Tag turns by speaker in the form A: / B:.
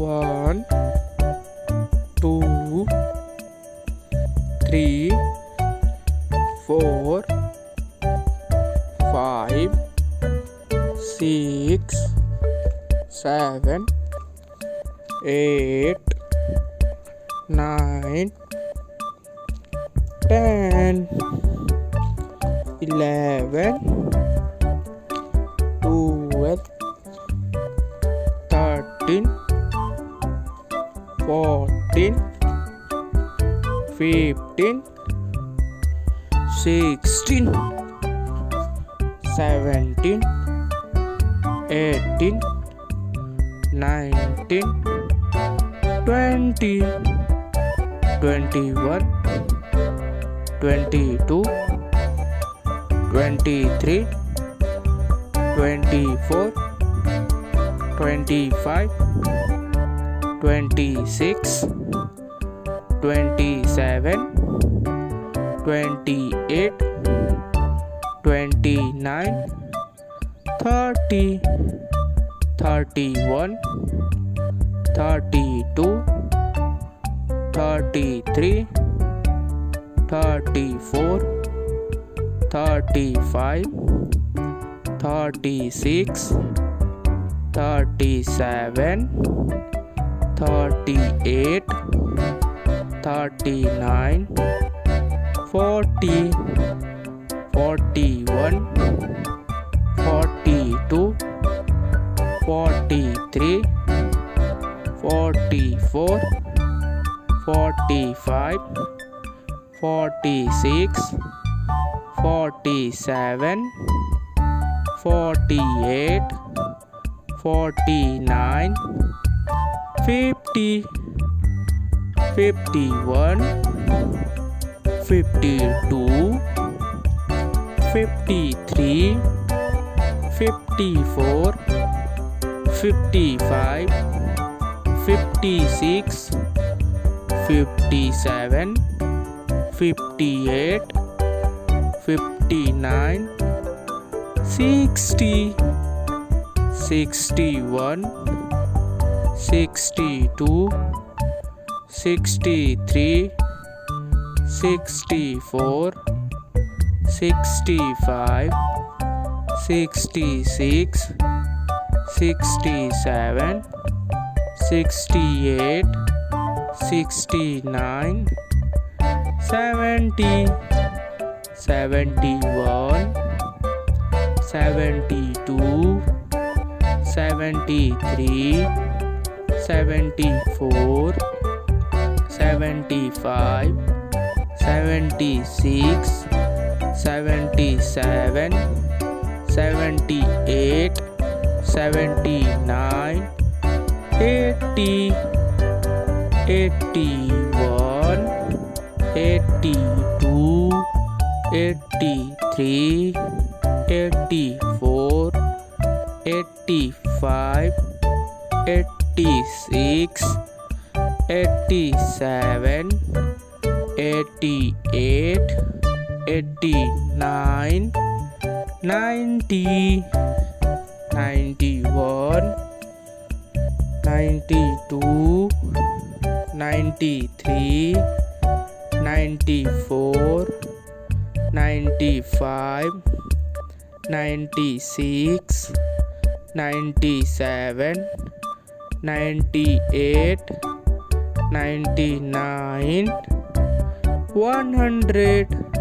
A: 1 2 3 4 5 6 7 8 9 10 11 12 13 14 15 16 17 18 19 20 21 22 23 24 25 26 27 28 29 30 31 32 33 34 35 36 37 38 39 40 41 42 43 44 45 46 47 48 49 50 51 52 53 54 55 56 57 58 59 60 61 62 63 64 65 66 67 68 69 70 71 72 73 74 75 76 77 78 79 80 81 82 83 84 85 86 87 88 89 90 91 92 93 94 95 96 97 98 99 100